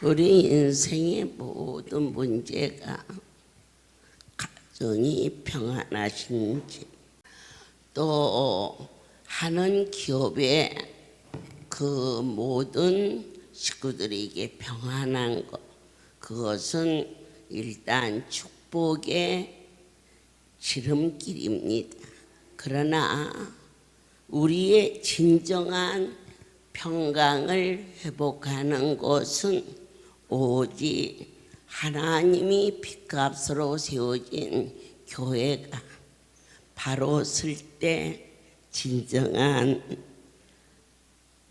우리 인생의 모든 문제가 가정이 평안하신지, 또 하는 기업의 그 모든 식구들에게 평안한 것, 그것은 일단 축복의 지름길입니다. 그러나 우리의 진정한 평강을 회복하는 것은 오직 하나님이 핏값으로 세워진 교회가 바로 설 때 진정한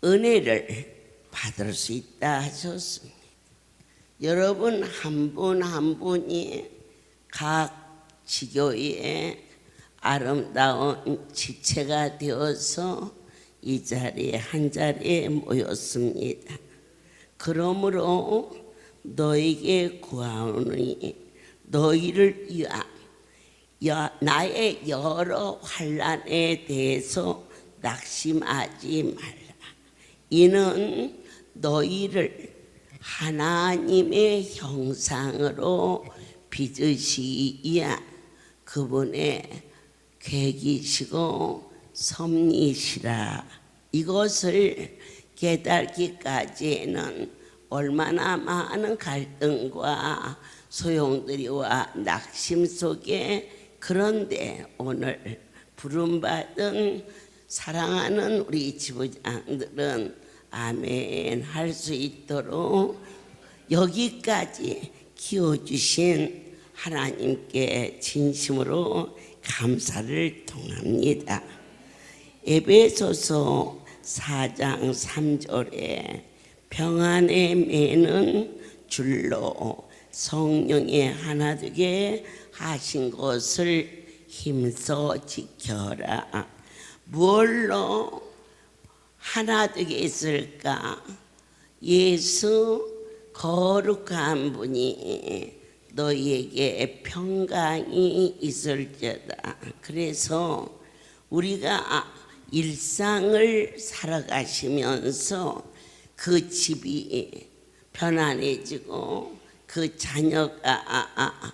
은혜를 받을 수 있다 하셨습니다. 여러분 한 분 한 분이 각 지교의 아름다운 지체가 되어서 이 자리에 한 자리에 모였습니다. 그러므로 너에게 구하오니 너희를 위한 나의 여러 환난에 대해서 낙심하지 말라. 이는 너희를 하나님의 형상으로 빚으시기 위한 그분의 계기시고 섭리시라. 이것을 깨닫기까지는 얼마나 많은 갈등과 소용돌이와 낙심 속에, 그런데 오늘 부름받은 사랑하는 우리 지부장들은 아멘 할 수 있도록 여기까지 키워주신 하나님께 진심으로 감사를 통합니다. 에베소서 4장 3절에 평안에 매는 줄로 성령의 하나 되게 하신 것을 힘써 지켜라. 무엇로 하나 되게 있을까? 예수 거룩한 분이 너희에게 평강이 있을지어다. 그래서 우리가 일상을 살아가시면서 그 집이 편안해지고 그 자녀가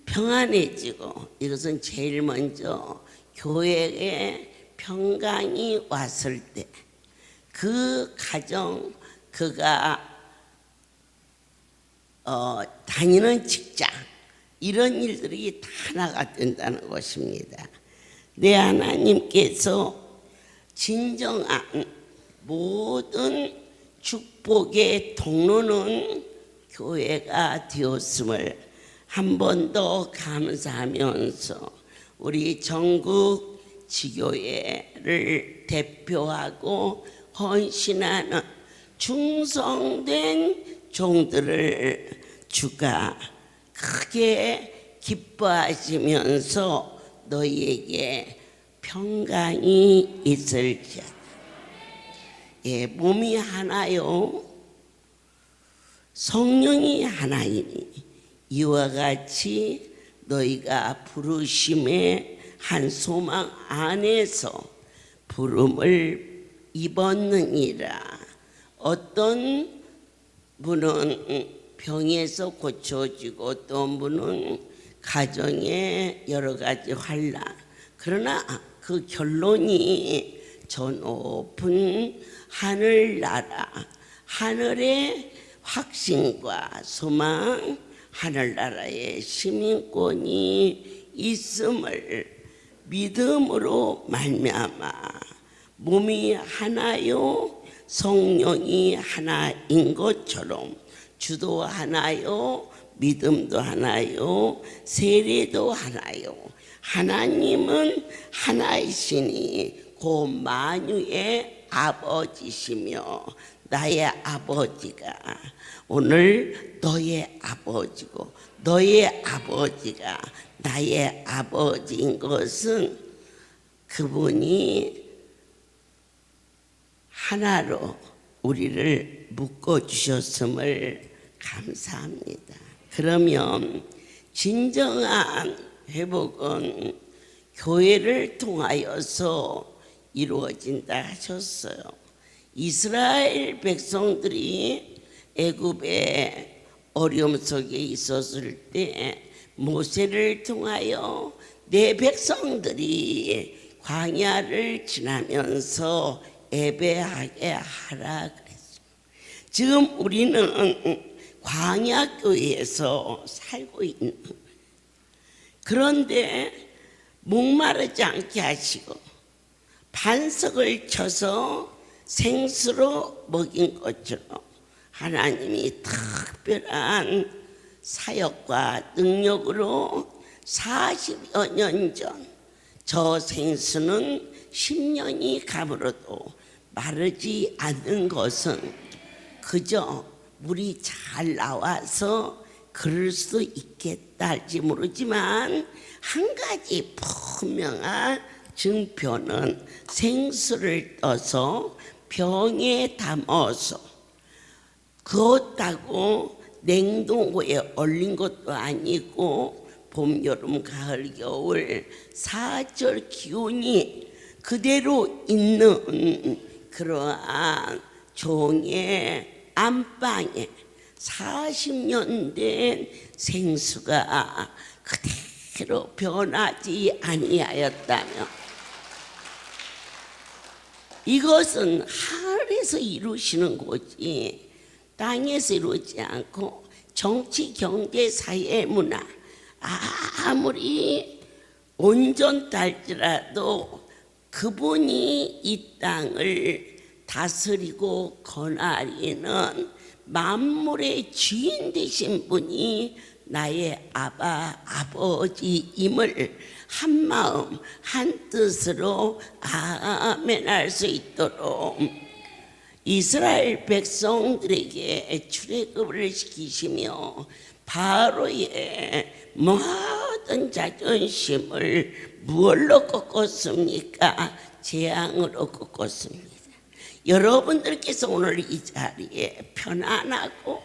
평안해지고, 이것은 제일 먼저 교회의 평강이 왔을 때 그 가정, 그가 다니는 직장, 이런 일들이 다 하나가 된다는 것입니다. 내 하나님께서 진정한 모든 축복의 통로는 교회가 되었음을 한 번 더 감사하면서 우리 전국 지교회를 대표하고 헌신하는 충성된 종들을 주가 크게 기뻐하시면서 너희에게 평강이 있을지어다. 예, 몸이 하나요, 성령이 하나이니 이와 같이 너희가 부르심의 한 소망 안에서 부름을 입었느니라. 어떤 분은 병에서 고쳐지고 어떤 분은 가정에 여러 가지 환난, 그러나 그 결론이 저 높은 하늘나라, 하늘의 확신과 소망, 하늘나라의 시민권이 있음을 믿음으로 말미암아 몸이 하나요, 성령이 하나인 것처럼 주도 하나요, 믿음도 하나요, 세례도 하나요. 하나님은 하나이시니 곧 만유의 아버지시며 나의 아버지가 오늘 너의 아버지고 너의 아버지가 나의 아버지인 것은 그분이 하나로 우리를 묶어주셨음을 감사합니다. 그러면 진정한 회복은 교회를 통하여서 이루어진다 하셨어요. 이스라엘 백성들이 애굽의 어려움 속에 있었을 때 모세를 통하여 내 백성들이 광야를 지나면서 예배하게 하라 그랬어요. 지금 우리는 광야 교회에서 살고 있는, 그런데 목마르지 않게 하시고 반석을 쳐서 생수로 먹인 것처럼 하나님이 특별한 사역과 능력으로 40여 년 전 저 생수는 10년이 가물어도 마르지 않는 것은 그저 물이 잘 나와서 그럴 수도 있겠다 할지 모르지만 한 가지 분명한 증표는 생수를 떠서 병에 담아서 그렇다고 냉동고에 얼린 것도 아니고 봄, 여름, 가을, 겨울 사절 기온이 그대로 있는 그러한 종의 안방에 40년 된 생수가 그대로 변하지 아니하였다며 이것은 하늘에서 이루시는 거지 땅에서 이루지 않고 정치, 경제, 사회, 문화 아무리 온전할지라도 그분이 이 땅을 다스리고 권하리는 만물의 주인 되신 분이 나의 아버지임을 한마음 한뜻으로 아멘할 수 있도록 이스라엘 백성들에게 출애굽을 시키시며 바로의 모든 자존심을 무엇로 꺾었습니까? 재앙으로 꺾었습니다. 여러분들께서 오늘 이 자리에 편안하고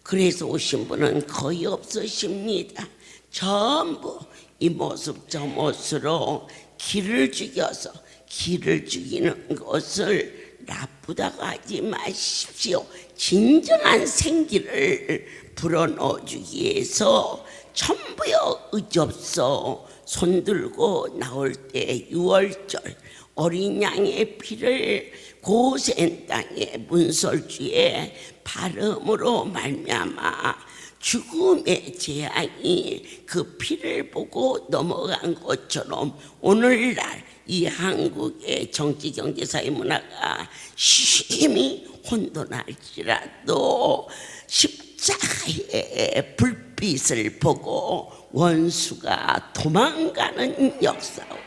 그래서 오신 분은 거의 없으십니다. 전부 이 모습 저 모습으로 기를 죽여서 기를 죽이는 것을 나쁘다고 하지 마십시오. 진정한 생기를 불어넣어주기 위해서 전부여 의접서 손들고 나올 때 6월절 어린 양의 피를 고센 땅의 문설주에 바름으로 말미암아 죽음의 재앙이 그 피를 보고 넘어간 것처럼 오늘날 이 한국의 정치, 경제, 사회 문화가 심히 혼돈할지라도 십자가의 불빛을 보고 원수가 도망가는 역사와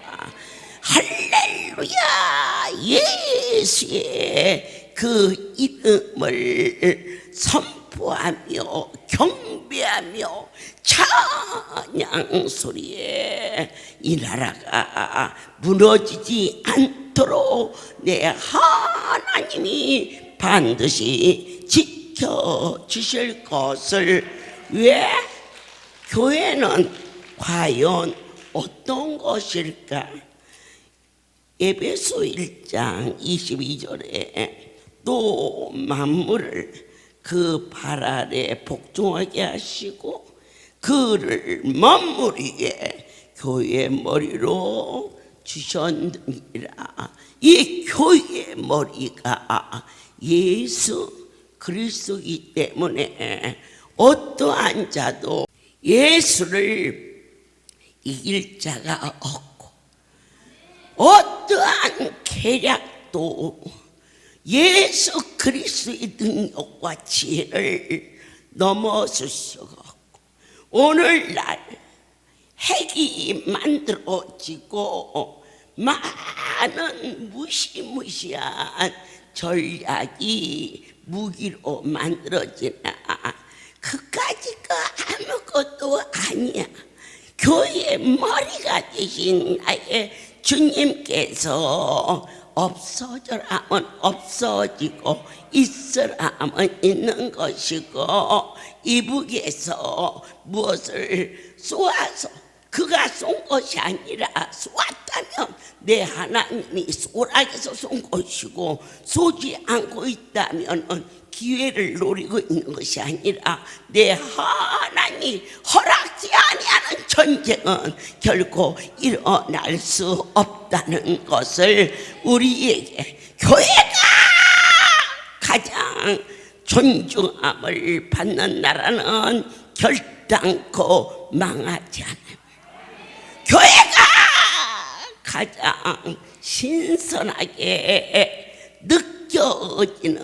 할렐루야 예수의 그 이름을 선포하며 경배하며 찬양 소리에 이 나라가 무너지지 않도록 내 하나님이 반드시 지켜주실 것을 왜 교회는 과연 어떤 것일까? 에베소 1장 22절에 또 만물을 그 발 아래 복종하게 하시고 그를 만물 위에 교회의 머리로 주셨느니라. 이 교회의 머리가 예수 그리스도이기 때문에 어떠한 자도 예수를 이길 자가 없고 어떠한 계략도 예수 그리스도의 능력과 지혜를 넘어설 수가 없고 오늘날 핵이 만들어지고 많은 무시무시한 전략이 무기로 만들어지나 그까지가 아무것도 아니야. 교회의 머리가 되신 나의 주님께서 없어져라면 없어지고 있으라면 있는 것이고 이북에서 무엇을 쏘아서 그가 쏜 것이 아니라 쏘았다면 내 하나님이 쏘락에서 쏜 것이고 쏘지 않고 있다면 기회를 노리고 있는 것이 아니라 내 하나님이 허락지 아니하는 전쟁은 결코 일어날 수 없다는 것을 우리에게 교회가 가장 존중함을 받는 나라는 결단코 망하지 않아요. 교회가 가장 신선하게 느껴지는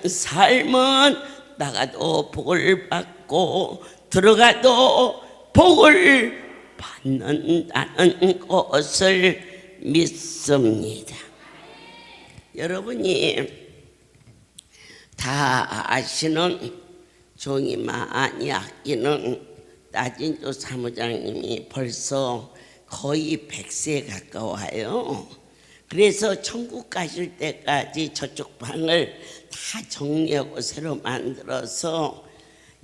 삶은 나가도 복을 받고 들어가도 복을 받는다는 것을 믿습니다. 여러분이 다 아시는 종이 많이 아끼는 나진조 사무장님이 벌써 거의 100세 가까워요. 그래서 천국 가실 때까지 저쪽 방을 다 정리하고 새로 만들어서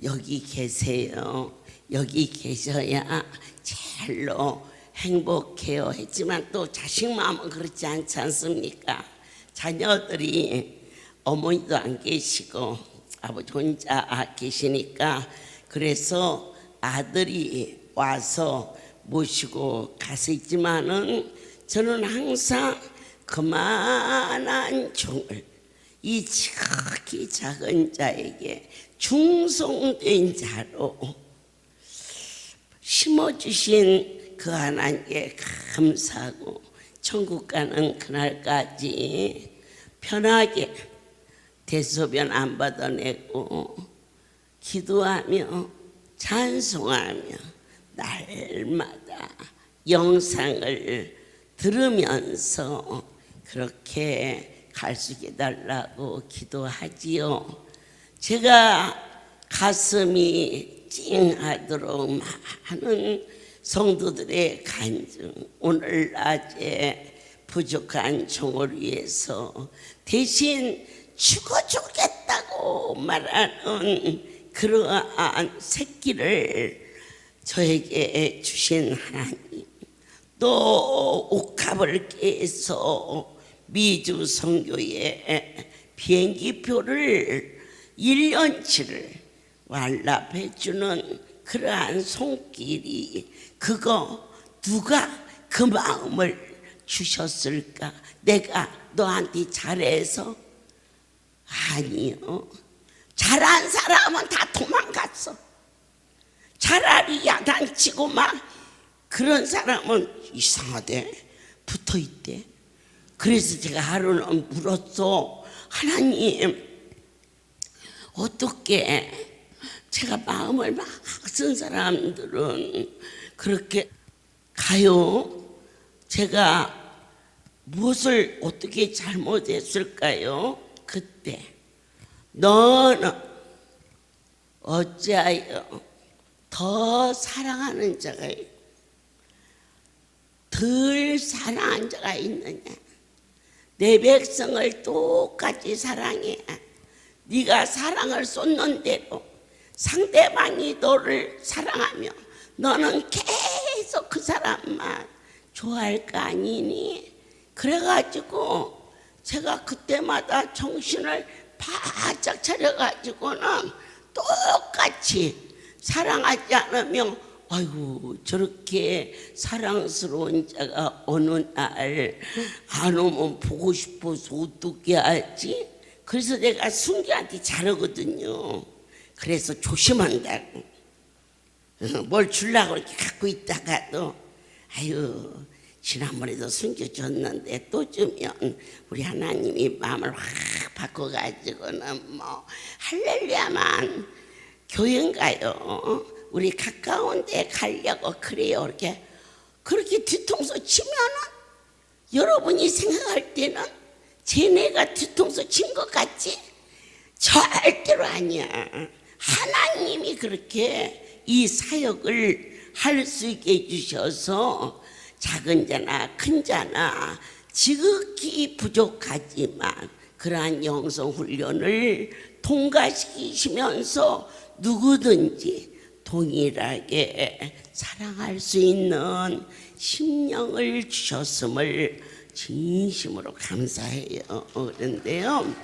여기 계세요. 여기 계셔야 제일로 행복해요 했지만 또 자식 마음은 그렇지 않지 않습니까? 자녀들이 어머니도 안 계시고 아버지 혼자 계시니까 그래서 아들이 와서 모시고 가서 있지만은 저는 항상 그만한 종을 이 지극히 작은 자에게 충성된 자로 심어주신 그 하나님께 감사하고 천국 가는 그날까지 편하게 대소변 안 받아내고 기도하며 찬송하며 날마다 영상을 들으면서 그렇게 갈 수 있게 달라고 기도하지요. 제가 가슴이 찡하도록 많은 성도들의 간증, 오늘 낮에 부족한 종을 위해서 대신 죽어주겠다고 말하는 그러한 새끼를 저에게 주신 하나님, 또 옥합을 깨서 미주 선교의 비행기표를 1년치를 완납해 주는 그러한 손길이, 그거 누가 그 마음을 주셨을까? 내가 너한테 잘해서? 아니요. 잘한 사람은 다 도망갔어. 차라리 야단치고 막 그런 사람은 이상하대, 붙어있대. 그래서 제가 하루는 물었어. 하나님, 어떻게 제가 마음을 막 쓴 사람들은 그렇게 가요? 제가 무엇을 어떻게 잘못했을까요? 그때 너는 어찌하여 더 사랑하는 자가 있고 덜 사랑한 자가 있느냐? 내 백성을 똑같이 사랑해. 네가 사랑을 쏟는 대로 상대방이 너를 사랑하며 너는 계속 그 사람만 좋아할 거 아니니? 그래가지고 제가 그때마다 정신을 바짝 차려가지고는 똑같이 사랑하지 않으면 아이고 저렇게 사랑스러운 자가 어느 날 안 오면 보고 싶어서 어떻게 하지? 그래서 내가 순기한테 잘하거든요. 그래서 조심한다고. 뭘 주려고 이렇게 갖고 있다가도 아유 지난번에도 숨겨줬는데 또 주면 우리 하나님이 마음을 확 바꿔가지고는 뭐 할렐루야만 교회 가요. 우리 가까운 데 가려고 그래요. 그렇게 뒤통수 치면은 여러분이 생각할 때는 쟤네가 뒤통수 친 것 같지? 절대로 아니야. 하나님이 그렇게 이 사역을 할 수 있게 해주셔서 작은 자나 큰 자나 지극히 부족하지만 그러한 영성 훈련을 통과시키시면서 누구든지 동일하게 사랑할 수 있는 심령을 주셨음을 진심으로 감사해요. 그런데요,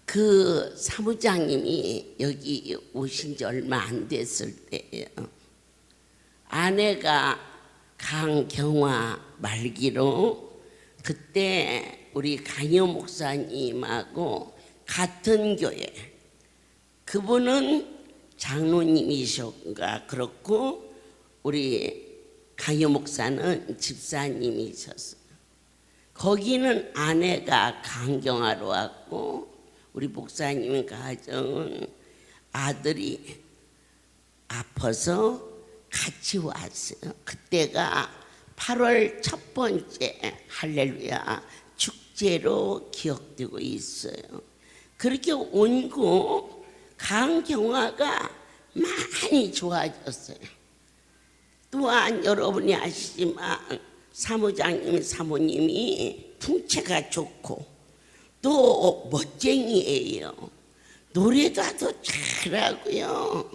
그 사무장님이 여기 오신 지 얼마 안 됐을 때예요. 아내가 강경화 말기로 그때 우리 강효 목사님하고 같은 교회, 그분은 장로님이셨가 그렇고 우리 강효 목사는 집사님이셨어요. 거기는 아내가 강경하러 왔고 우리 목사님 가정은 아들이 아파서 같이 왔어요. 그때가 8월 첫 번째 할렐루야 축제로 기억되고 있어요. 그렇게 온고 강경화가 많이 좋아졌어요. 또한 여러분이 아시지만 사무장님 사모님이 풍채가 좋고 또 멋쟁이에요. 노래도 아주 잘하고요.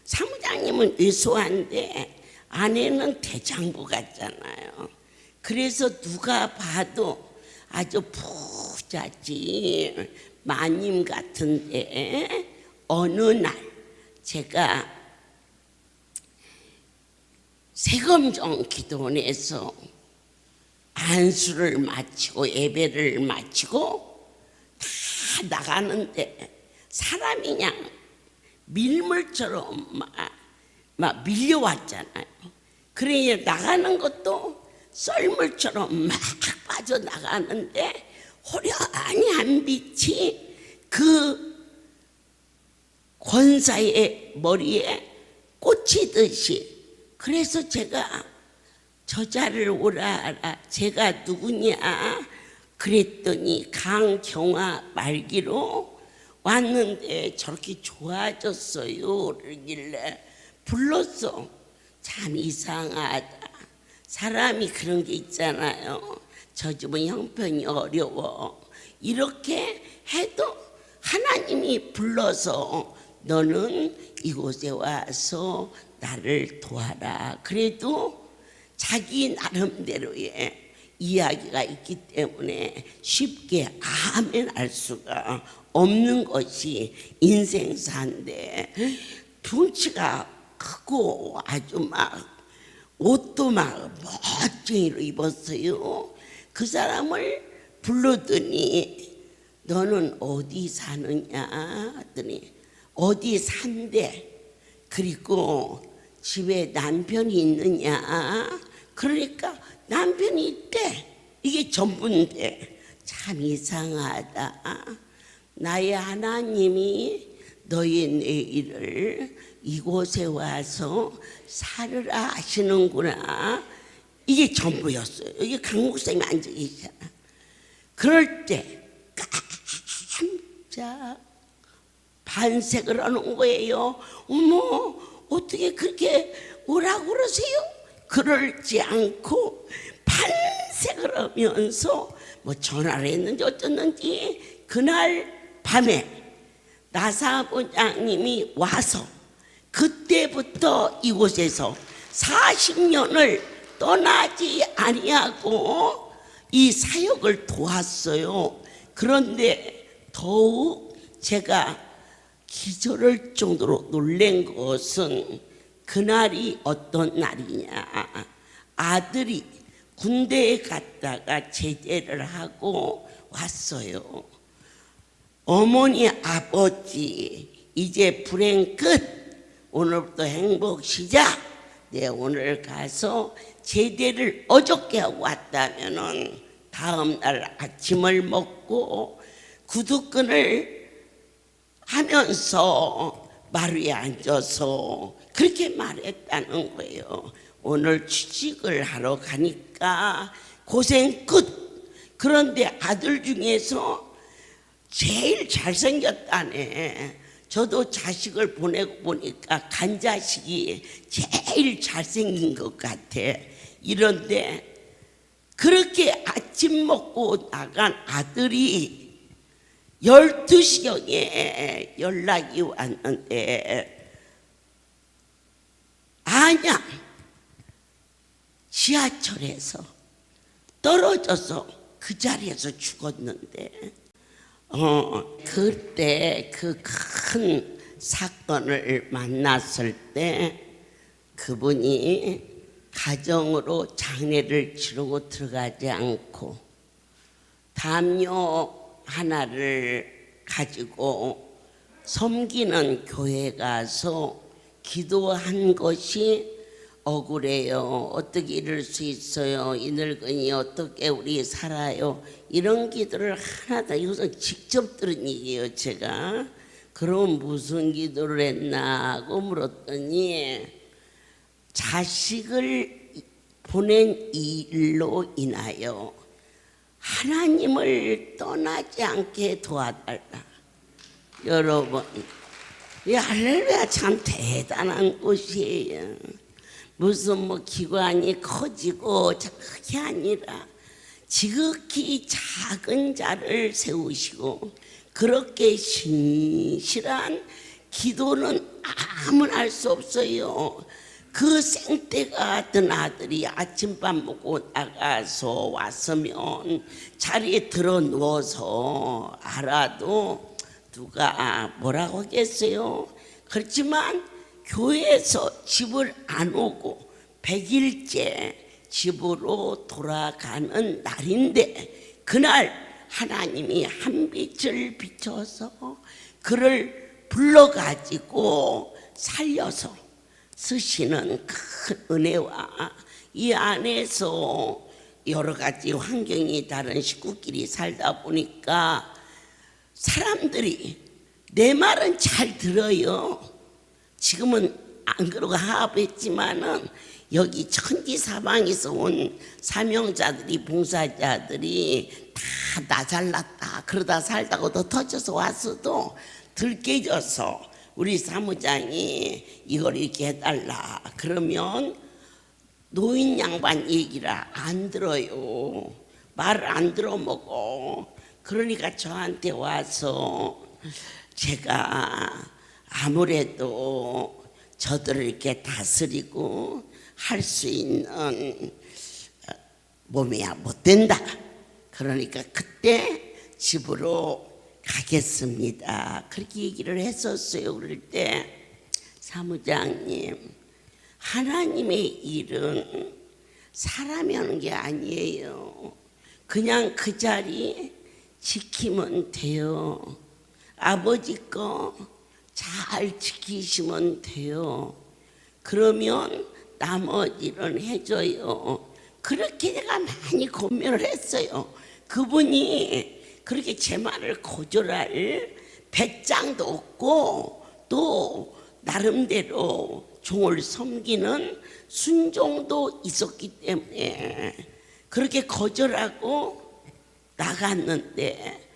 사무장님은 왜소한데 아내는 대장부 같잖아요. 그래서 누가 봐도 아주 부자지 마님 같은데 어느 날 제가 세검정 기도원에서 안수를 마치고 예배를 마치고 다 나가는데 사람이 그냥 밀물처럼 막 밀려왔잖아요. 그래 나가는 것도 썰물처럼 막 빠져나가는데 호련한 빛이 그 권사의 머리에 꽂히듯이. 그래서 제가 저자를 오라라, 제가 누구냐 그랬더니 강경화 말기로 왔는데 저렇게 좋아졌어요. 그러길래 불렀어. 참 이상하다. 사람이 그런 게 있잖아요. 저 집은 형편이 어려워. 이렇게 해도 하나님이 불러서 너는 이곳에 와서 나를 도와라. 그래도 자기 나름대로의 이야기가 있기 때문에 쉽게 아멘 할 수가 없는 것이 인생사인데, 덩치가 크고 아주 막 옷도 막 멋쟁이로 입었어요. 그 사람을 불러더니 너는 어디 사느냐 하더니 어디 산대. 그리고 집에 남편이 있느냐. 그러니까 남편이 있대. 이게 전부인데 참 이상하다. 나의 하나님이 너의 내일을 이곳에 와서 살으라 하시는구나. 이게 전부였어요. 여기 강목사님이 앉아 계시잖아. 그럴 때 깜짝 반색을 하는 거예요. 어머, 어떻게 그렇게 오라고 그러세요? 그러지 않고 반색을 하면서 뭐 전화를 했는지 어쩌는지 그날 밤에 나사부장님이 와서 그때부터 이곳에서 40년을 떠나지 아니하고 이 사역을 도왔어요. 그런데 더욱 제가 기절할 정도로 놀란 것은 그날이 어떤 날이냐. 아들이 군대에 갔다가 제대를 하고 왔어요. 어머니 아버지 이제 불행 끝. 오늘부터 행복 시작. 네, 오늘 가서 제대를 어저께 하고 왔다면은 다음 날 아침을 먹고 구두끈을 하면서 마루에 앉아서 그렇게 말했다는 거예요. 오늘 취직을 하러 가니까 고생 끝. 그런데 아들 중에서 제일 잘생겼다네. 저도 자식을 보내고 보니까 간자식이 제일 잘생긴 것 같아. 이런데 그렇게 아침 먹고 나간 아들이 12시경에 연락이 왔는데 안양 지하철에서 떨어져서 그 자리에서 죽었는데 그때 그 큰 사건을 만났을 때 그분이 가정으로 장례를 치르고 들어가지 않고 담요 하나를 가지고 섬기는 교회 가서 기도한 것이 억울해요. 어떻게 이럴 수 있어요? 이 늙은이 어떻게 우리 살아요? 이런 기도를 하나다. 이것은 직접 들은 얘기예요. 제가 그럼 무슨 기도를 했나 하고 물었더니 자식을 보낸 일로 인하여 하나님을 떠나지 않게 도와달라. 여러분, 이 할렐루야 참 대단한 곳이에요. 무슨 뭐 기관이 커지고 그게 아니라 지극히 작은 자를 세우시고 그렇게 신실한 기도는 아무나 할 수 없어요. 그 생때가 든 아들이 아침밥 먹고 나가서 왔으면 자리에 들어 누워서 알아도 누가 뭐라고 하겠어요. 그렇지만 교회에서 집을 안 오고 100일째 집으로 돌아가는 날인데 그날 하나님이 한 빛을 비춰서 그를 불러가지고 살려서 쓰시는 큰 은혜와 이 안에서 여러 가지 환경이 다른 식구끼리 살다 보니까 사람들이 내 말은 잘 들어요. 지금은 안 그러고 하합했지만은 여기 천지사방에서 온 사명자들이 봉사자들이 다 나 잘났다 그러다 살다가 더 터져서 왔어도 들깨져서 우리 사무장이 이걸 이렇게 해달라 그러면 노인 양반 얘기라 안 들어요. 말을 안 들어먹어. 그러니까 저한테 와서 제가 아무래도 저들을 이렇게 다스리고 할 수 있는 몸이야 못 된다. 그러니까 그때 집으로 가겠습니다. 그렇게 얘기를 했었어요. 그럴 때 사무장님 하나님의 일은 사람이 하는 게 아니에요. 그냥 그 자리 지키면 돼요. 아버지 거 잘 지키시면 돼요. 그러면 나머지는 해줘요. 그렇게 내가 많이 고민을 했어요. 그분이 그렇게 제 말을 거절할 배짱도 없고 또 나름대로 종을 섬기는 순종도 있었기 때문에 그렇게 거절하고 나갔는데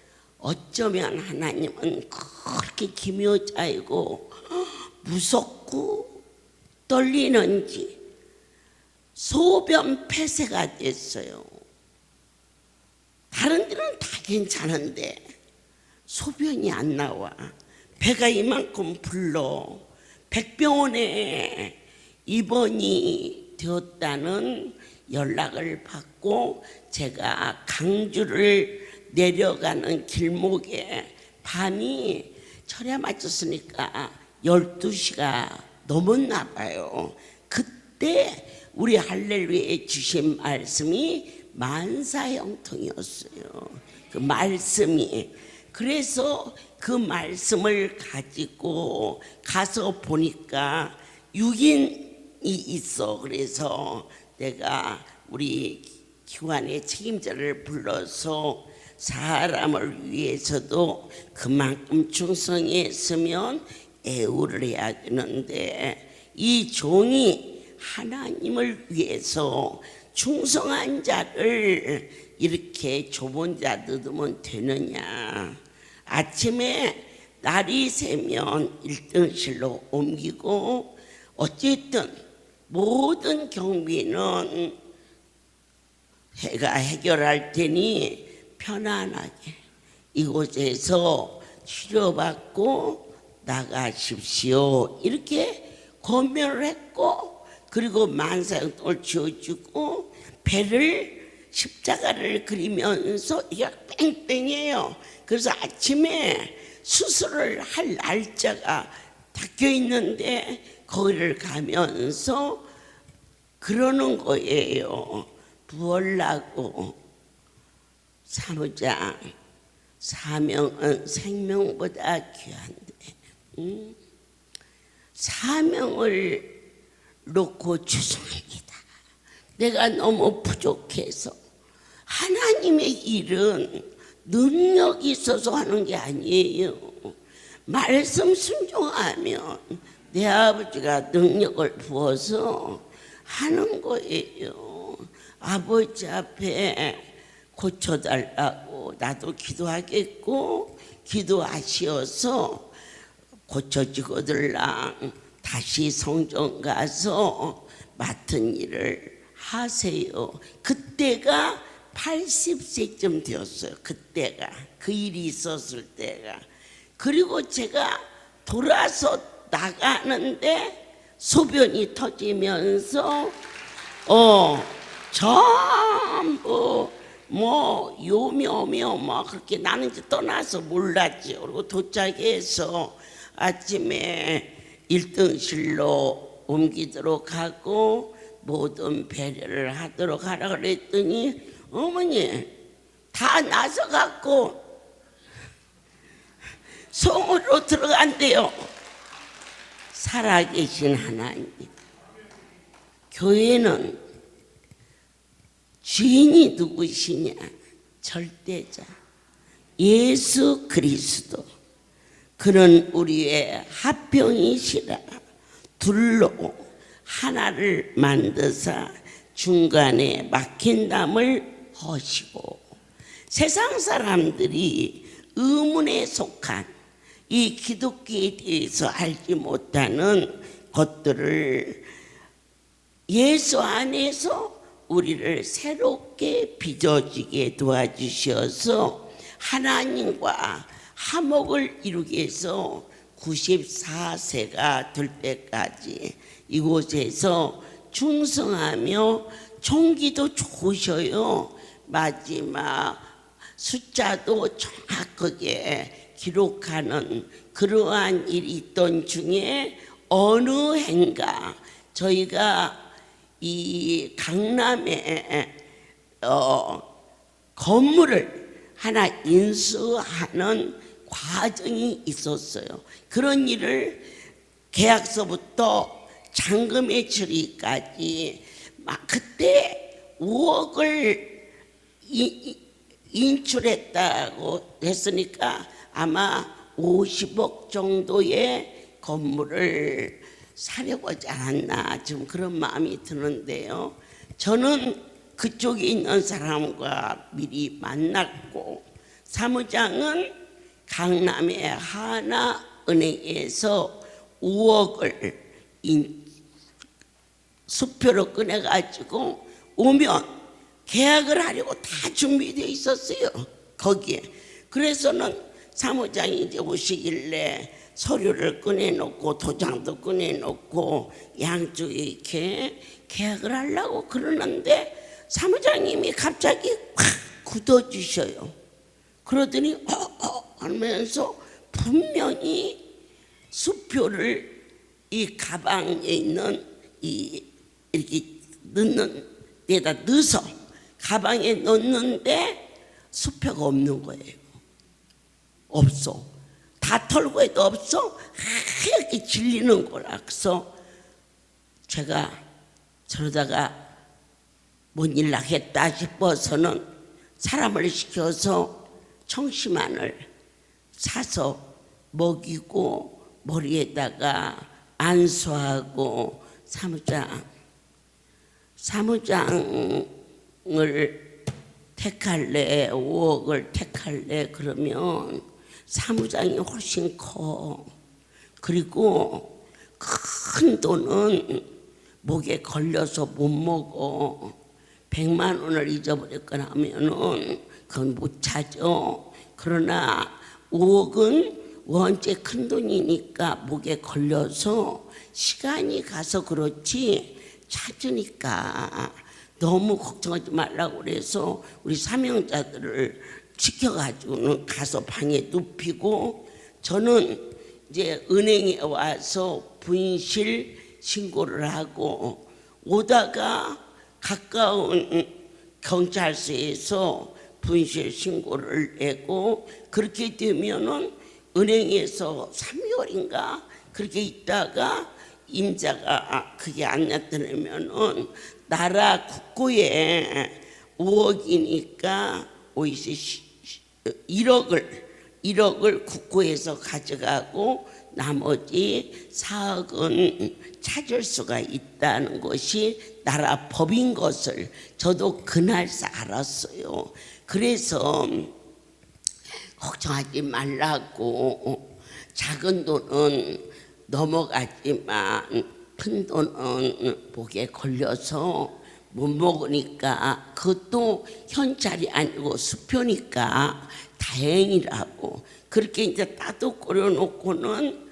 어쩌면 하나님은 그렇게 기묘자이고 무섭고 떨리는지 소변 폐쇄가 됐어요. 다른 데는 다 괜찮은데 소변이 안 나와. 배가 이만큼 불러. 백병원에 입원이 되었다는 연락을 받고 제가 강주를 내려가는 길목에 밤이 철야 맞췄으니까 12시가 넘었나 봐요. 그때 우리 할렐루야에 주신 말씀이 만사형통이었어요. 그 말씀이. 그래서 그 말씀을 가지고 가서 보니까 6인이 있어. 그래서 내가 우리 기관의 책임자를 불러서 사람을 위해서도 그만큼 충성했으면 애우를 해야 되는데 이 종이 하나님을 위해서 충성한 자를 이렇게 좁은 자 넣으면 되느냐. 아침에 날이 새면 1등실로 옮기고 어쨌든 모든 경비는 해가 해결할 테니 편안하게 이곳에서 치료받고 나가십시오. 이렇게 권면을 했고 그리고 만사형통을 지어주고 배를 십자가를 그리면서 이게 뺑뺑이에요. 그래서 아침에 수술을 할 날짜가 닦여 있는데 거기를 가면서 그러는 거예요. 부을라고 사무장 사명은 생명보다 귀한데 사명을 놓고 죄송합니다. 내가 너무 부족해서. 하나님의 일은 능력이 있어서 하는 게 아니에요. 말씀 순종하면 내 아버지가 능력을 부어서 하는 거예요. 아버지 앞에 고쳐달라고 나도 기도하겠고 기도하시어서 고쳐지거들랑 다시 성전 가서 맡은 일을 하세요. 그때가 80세쯤 되었어요. 그때가 그 일이 있었을 때가. 그리고 제가 돌아서 나가는데 소변이 터지면서 전부 뭐 요묘묘 뭐 그렇게 나는 이제 떠나서 몰랐지. 그리고 도착해서 아침에 1등실로 옮기도록 하고 모든 배려를 하도록 하라 그랬더니 어머니 다 나서 갖고 성으로 들어간대요. 살아계신 하나님. 교회는 주인이 누구시냐? 절대자 예수 그리스도. 그는 우리의 합병이시라. 둘로 하나를 만드사 중간에 막힌 담을 허시고. 세상 사람들이 의문에 속한 이 기독교에 대해서 알지 못하는 것들을 예수 안에서 우리를 새롭게 빚어지게 도와주셔서 하나님과 화목을 이루기 위해서 94세가 될 때까지 이곳에서 충성하며 총기도 좋으셔요. 마지막 숫자도 정확하게 기록하는 그러한 일이 있던 중에 어느 해인가 저희가 이 강남에 건물을 하나 인수하는 과정이 있었어요. 그런 일을 계약서부터 잔금의 처리까지 막 그때 5억을 인출했다고 했으니까 아마 50억 정도의 건물을 사려고 하지 않았나 지금 그런 마음이 드는데요. 저는 그쪽에 있는 사람과 미리 만났고, 사무장은 강남의 하나은행에서 5억을 수표로 꺼내가지고 오면 계약을 하려고 다 준비되어 있었어요. 거기에. 그래서는 사무장이 이제 오시길래 서류를 꺼내놓고 도장도 꺼내놓고 양쪽에 이렇게 계약을 하려고 그러는데 사무장님이 갑자기 확 굳어주셔요. 그러더니 하면서 분명히 수표를 이 가방에 있는 이렇게 넣는 데다 넣어서 가방에 넣는데 수표가 없는 거예요. 없어. 다 털고 해도 없어. 하얗게 질리는 거라. 그래서 제가 저러다가 뭔 일 나겠다 싶어서는 사람을 시켜서 청심환을 사서 먹이고 머리에다가 안수하고 사무장을 택할래 5억을 택할래 그러면 사무장이 훨씬 커. 그리고 큰 돈은 목에 걸려서 못 먹어. 100만 원을 잊어버렸거나 하면은 그건 못 찾아. 그러나 5억은 원체 큰 돈이니까 목에 걸려서 시간이 가서 그렇지 찾으니까 너무 걱정하지 말라고 그래서 우리 사명자들을 시켜가지고는 가서 방에 눕히고, 저는 이제 은행에 와서 분실 신고를 하고 오다가 가까운 경찰서에서 분실 신고를 내고, 그렇게 되면은 은행에서 3개월인가 그렇게 있다가 임자가 그게 안 나타나면은 나라 국고에 5억이니까 1억을 국고에서 가져가고 나머지 4억은 찾을 수가 있다는 것이 나라 법인 것을 저도 그날서 알았어요. 그래서 걱정하지 말라고, 작은 돈은 넘어가지만 큰 돈은 목에 걸려서 못 먹으니까, 그것도 현찰이 아니고 수표니까 다행이라고 그렇게 이제 따뜻거려 놓고는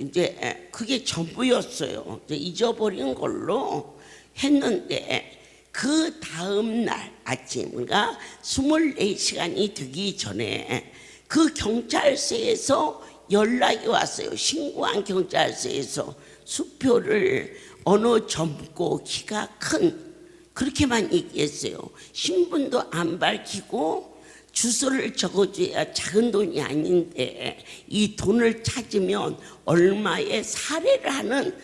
이제 그게 전부였어요. 이제 잊어버린 걸로 했는데, 그 다음 날 아침, 그러니까 24시간이 되기 전에 그 경찰서에서 연락이 왔어요. 신고한 경찰서에서 수표를 어느 젊고 키가 큰, 그렇게만 얘기했어요. 신분도 안 밝히고 주소를 적어줘야 작은 돈이 아닌데 이 돈을 찾으면 얼마의 살해를 하는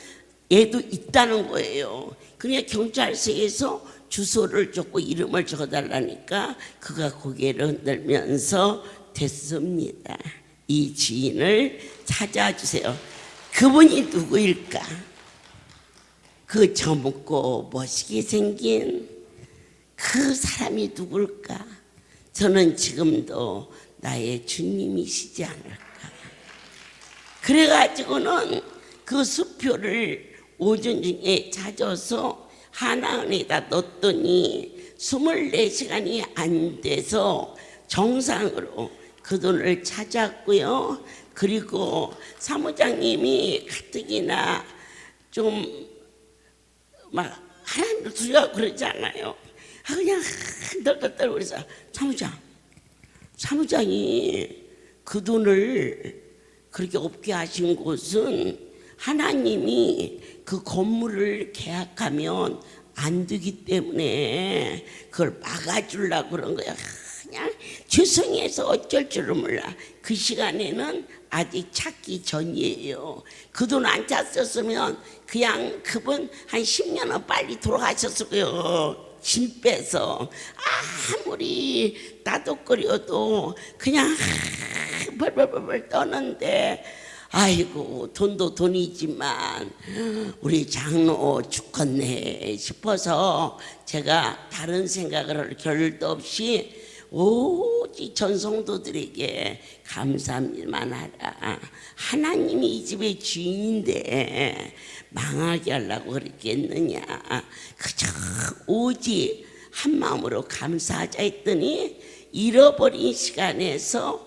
애도 있다는 거예요. 그냥 경찰서에서 주소를 적고 이름을 적어달라니까 그가 고개를 흔들면서 됐습니다. 이 지인을 찾아주세요. 그분이 누구일까? 그 젊고 멋있게 생긴 그 사람이 누굴까? 저는 지금도 나의 주님이시지 않을까? 그래가지고는 그 수표를 오전 중에 찾아서 하나은행에다 넣었더니 24시간이 안 돼서 정상으로 그 돈을 찾았고요. 그리고 사무장님이 가뜩이나 좀 막 하나님도 두려워 그러지 않아요. 그냥 덜덜덜 그래서 사무장이 그 돈을 그렇게 없게 하신 곳은 하나님이 그 건물을 계약하면 안 되기 때문에 그걸 막아주려고 그런 거야. 그냥 죄송해서 어쩔 줄을 몰라. 그 시간에는 아직 찾기 전이에요. 그 돈 안 찼었으면 그냥 그분 한 10년은 빨리 돌아가셨을 거예요. 짐 빼서 아무리 나도거려도 그냥 벌벌벌 떠는데, 아이고 돈도 돈이지만 우리 장로 죽겠네 싶어서 제가 다른 생각을 할 겨를도 없이 오직 전성도들에게 감사만 하라. 하나님이 이 집의 주인인데 망하게 하려고 그렇게 했느냐. 그저 오직 한 마음으로 감사하자 했더니 잃어버린 시간에서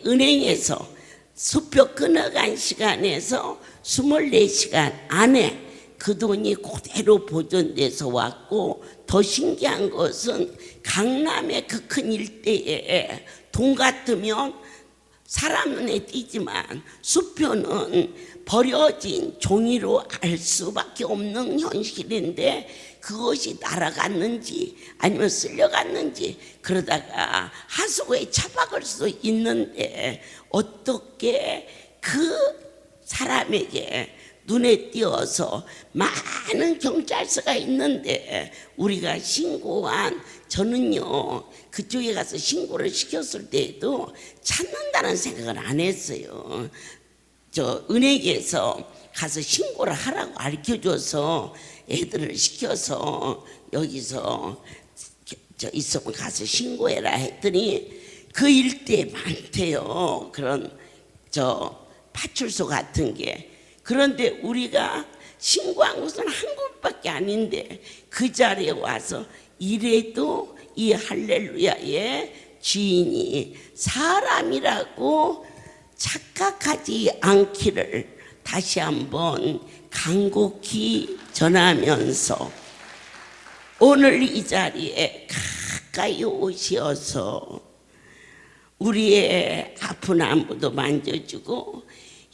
은행에서 수표 끊어간 시간에서 24시간 안에 그 돈이 그대로 보존돼서 왔고, 더 신기한 것은 강남의 그 큰 일대에 돈 같으면 사람 눈에 띄지만 수표는 버려진 종이로 알 수밖에 없는 현실인데, 그것이 날아갔는지 아니면 쓸려갔는지 그러다가 하수구에 처박을 수도 있는데, 어떻게 그 사람에게 눈에 띄어서 많은 경찰서가 있는데 우리가 신고한, 저는요 그쪽에 가서 신고를 시켰을 때에도 찾는다는 생각을 안 했어요. 저 은행에서 가서 신고를 하라고 알려줘서 애들을 시켜서 여기서 저 있으면 가서 신고해라 했더니 그 일대에 많대요. 그런 저 파출소 같은 게. 그런데 우리가 신고한 곳은 한 곳밖에 아닌데 그 자리에 와서 이래도 이 할렐루야의 주인이 사람이라고 착각하지 않기를 다시 한번 간곡히 전하면서, 오늘 이 자리에 가까이 오셔서 우리의 아픈 안부도 만져주고,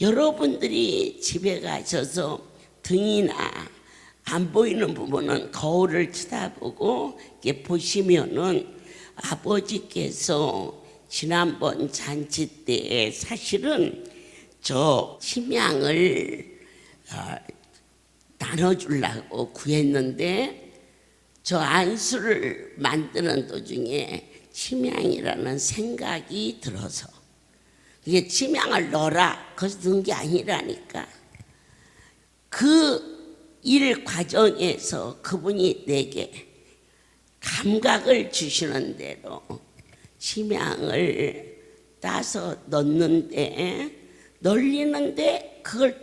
여러분들이 집에 가셔서 등이나 안 보이는 부분은 거울을 쳐다보고 이렇게 보시면은 아버지께서 지난번 잔치 때 사실은 저 침향을 나눠주려고 구했는데, 저 안수를 만드는 도중에 침향이라는 생각이 들어서, 이게 침향을 넣어라 그래서 넣은 게 아니라니까. 그 일 과정에서 그분이 내게 감각을 주시는 대로 침향을 따서 넣는데, 널리는데 그걸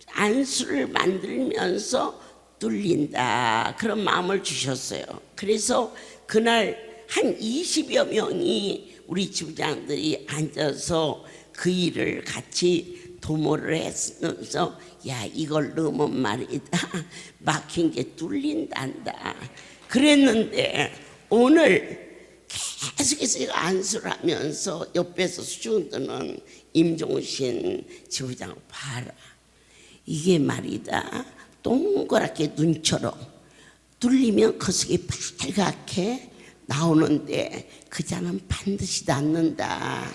안수를 만들면서 뚫린다, 그런 마음을 주셨어요. 그래서 그날 한 20여 명이 우리 지부장들이 앉아서 그 일을 같이 도모를 했으면서, 야 이걸 넣으면 말이다 막힌 게 뚫린단다 그랬는데, 오늘 계속해서 안수를 하면서 옆에서 수중 드는 임종신 지부장 봐라, 이게 말이다 동그랗게 눈처럼 뚫리면 그 속이 빨갛게 나오는데 그 잔은 반드시 낫는다.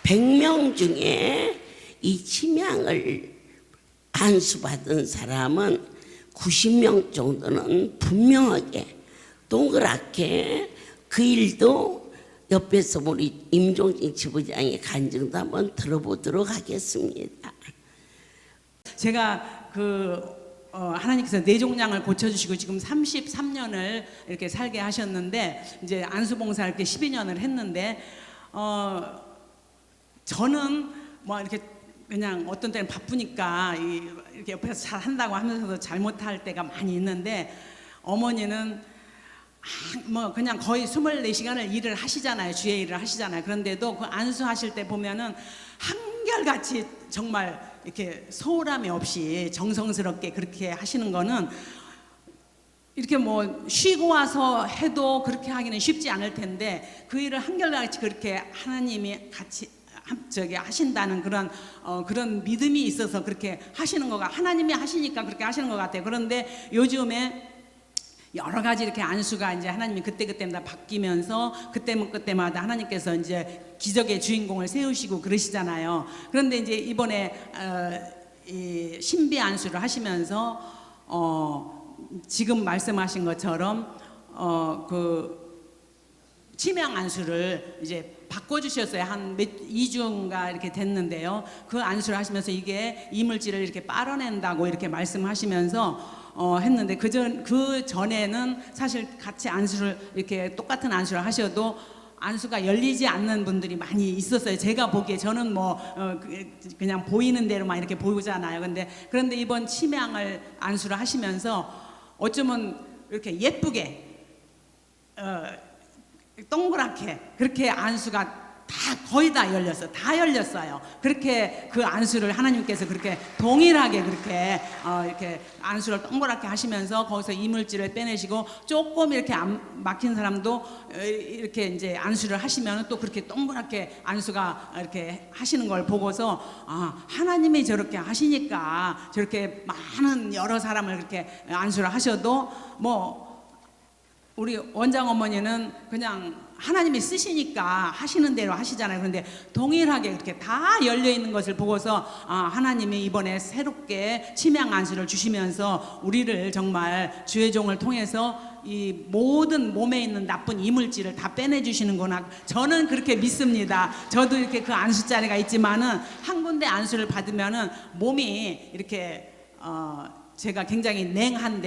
100명 중에 이 침향을 안수받은 사람은 90명 정도는 분명하게 동그랗게, 그 일도 옆에서 우리 임종진 지부장의 간증도 한번 들어보도록 하겠습니다. 제가 하나님께서 뇌종양을 고쳐주시고 지금 33년을 이렇게 살게 하셨는데, 이제 안수봉사를 이렇게 12년을 했는데, 저는 뭐 이렇게 그냥 어떤 때는 바쁘니까 이렇게 옆에서 잘 한다고 하면서도 잘못할 때가 많이 있는데, 어머니는 뭐 그냥 거의 24시간을 일을 하시잖아요. 주의 일을 하시잖아요. 그런데도 그 안수하실 때 보면은 한결같이 정말 이렇게 소홀함이 없이 정성스럽게 그렇게 하시는 거는, 이렇게 뭐 쉬고 와서 해도 그렇게 하기는 쉽지 않을 텐데 그 일을 한결같이 그렇게 하나님이 같이 저기 하신다는 그런 믿음이 있어서 그렇게 하시는 거가 하나님이 하시니까 그렇게 하시는 것 같아요. 그런데 요즘에 여러 가지 이렇게 안수가 이제 하나님이 그때마다 바뀌면서 그때마다 하나님께서 이제 기적의 주인공을 세우시고 그러시잖아요. 그런데 이제 이번에 이 신비 안수를 하시면서 지금 말씀하신 것처럼 그 치명 안수를 이제 바꿔주셨어요. 한 2주인가 이렇게 됐는데요. 그 안수를 하시면서 이게 이물질을 이렇게 빨아낸다고 이렇게 말씀하시면서 했는데 그 전에는 사실 같이 안수를 이렇게 똑같은 안수를 하셔도 안수가 열리지 않는 분들이 많이 있었어요. 제가 보기에 저는 뭐 그냥 보이는 대로만 이렇게 보이잖아요. 그런데 이번 치명을 안수를 하시면서 어쩌면 이렇게 예쁘게 동그랗게 그렇게 안수가 거의 다 열렸어요. 그렇게 그 안수를 하나님께서 그렇게 동일하게 그렇게 이렇게 안수를 동그랗게 하시면서 거기서 이물질을 빼내시고 조금 이렇게 안 막힌 사람도 이렇게 이제 안수를 하시면 또 그렇게 동그랗게 안수가 이렇게 하시는 걸 보고서 하나님이 저렇게 하시니까 저렇게 많은 여러 사람을 그렇게 안수를 하셔도 뭐 우리 원장 어머니는 그냥 하나님이 쓰시니까 하시는 대로 하시잖아요. 그런데 동일하게 이렇게 다 열려 있는 것을 보고서 하나님이 이번에 새롭게 치명 안수를 주시면서 우리를 정말 주의 종을 통해서 이 모든 몸에 있는 나쁜 이물질을 다 빼내 주시는구나. 저는 그렇게 믿습니다. 저도 이렇게 그 안수 자리가 있지만은 한 군데 안수를 받으면은 몸이 이렇게 제가 굉장히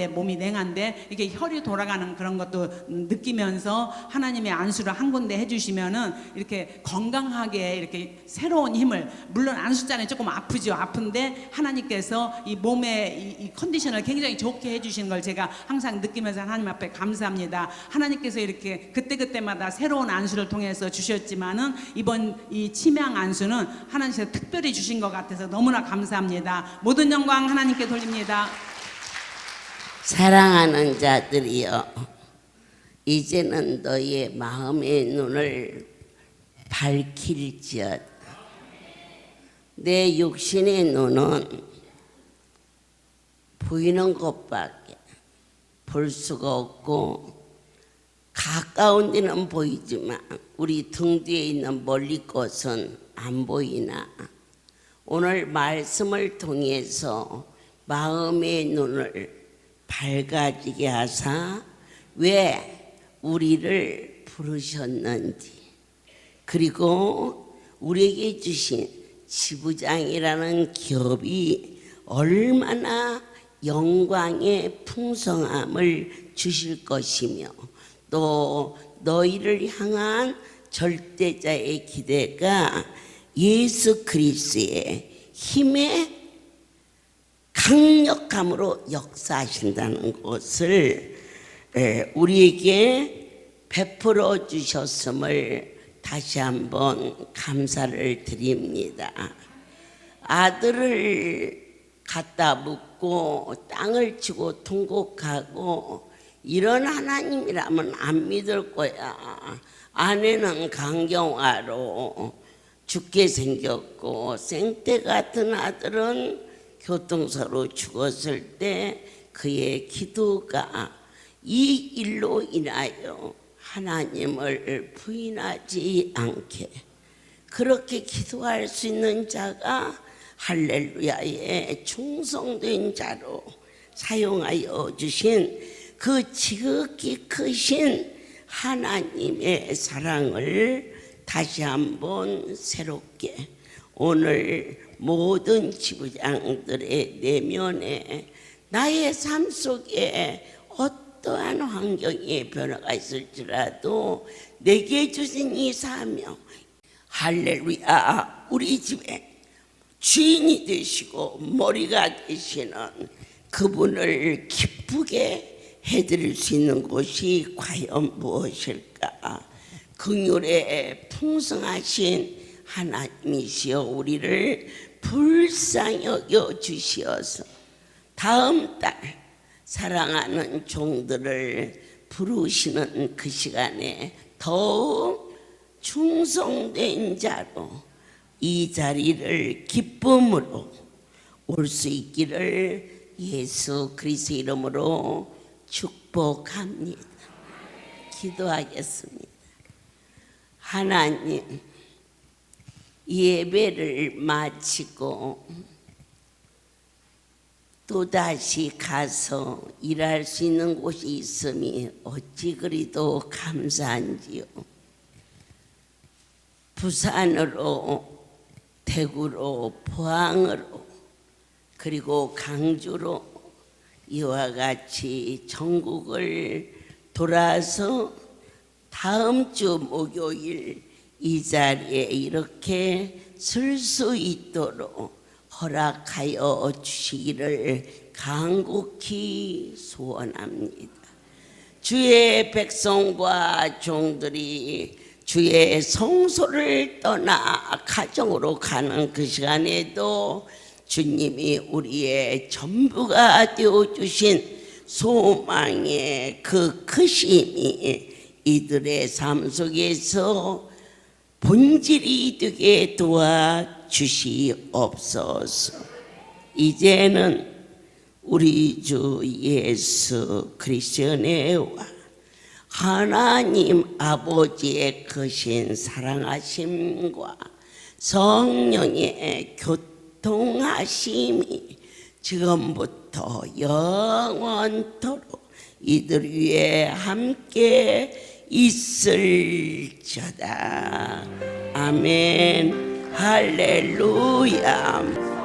몸이 냉한데 이게 혈이 돌아가는 그런 것도 느끼면서 하나님의 안수를 한 군데 해주시면은 이렇게 건강하게 이렇게 새로운 힘을, 물론 안수자는 조금 아픈데 하나님께서 이 몸의 이 컨디션을 굉장히 좋게 해주시는 걸 제가 항상 느끼면서 하나님 앞에 감사합니다. 하나님께서 이렇게 그때마다 새로운 안수를 통해서 주셨지만은 이번 이 치명 안수는 하나님께서 특별히 주신 것 같아서 너무나 감사합니다. 모든 영광 하나님께 돌립니다. 사랑하는 자들이여, 이제는 너의 마음의 눈을 밝힐지어다. 내 육신의 눈은 보이는 것밖에 볼 수가 없고 가까운 데는 보이지만 우리 등 뒤에 있는 멀리 것은 안 보이나 오늘 말씀을 통해서 마음의 눈을 밝아지게 하사 왜 우리를 부르셨는지, 그리고 우리에게 주신 지부장이라는 기업이 얼마나 영광의 풍성함을 주실 것이며 또 너희를 향한 절대자의 기대가 예수 그리스도의 힘의 강력함으로 역사하신다는 것을 우리에게 베풀어 주셨음을 다시 한번 감사를 드립니다. 아들을 갖다 묻고 땅을 치고 통곡하고 이런 하나님이라면 안 믿을 거야. 아내는 강경화로 죽게 생겼고 생떼 같은 아들은 교통사로 죽었을 때 그의 기도가 이 일로 인하여 하나님을 부인하지 않게, 그렇게 기도할 수 있는 자가 할렐루야의 충성된 자로 사용하여 주신 그 지극히 크신 하나님의 사랑을 다시 한번 새롭게 오늘 모든 지부장들의 내면에 나의 삶 속에 어떠한 환경의 변화가 있을지라도 내게 주신 이 사명, 할렐루야, 우리 집에 주인이 되시고 머리가 되시는 그분을 기쁘게 해드릴 수 있는 곳이 과연 무엇일까? 긍휼에 풍성하신 하나님이시여 우리를 불쌍히 여겨 주시어서 다음 달 사랑하는 종들을 부르시는 그 시간에 더욱 충성된 자로 이 자리를 기쁨으로 올 수 있기를 예수 그리스도 이름으로 축복합니다. 기도하겠습니다. 하나님, 예배를 마치고 또다시 가서 일할 수 있는 곳이 있음이 어찌 그리도 감사한지요. 부산으로, 대구로, 포항으로, 그리고 강주로 이와 같이 전국을 돌아서 다음 주 목요일 이 자리에 이렇게 설 수 있도록 허락하여 주시기를 간곡히 소원합니다. 주의 백성과 종들이 주의 성소를 떠나 가정으로 가는 그 시간에도 주님이 우리의 전부가 되어주신 소망의 그 크심이 이들의 삶 속에서 본질이 되게 도와주시옵소서. 이제는 우리 주 예수 그리스도의 은혜와 하나님 아버지의 크신 사랑하심과 성령의 교통하심이 지금부터 영원토록 이들 위에 함께 있을지어다. 아멘. 할렐루야.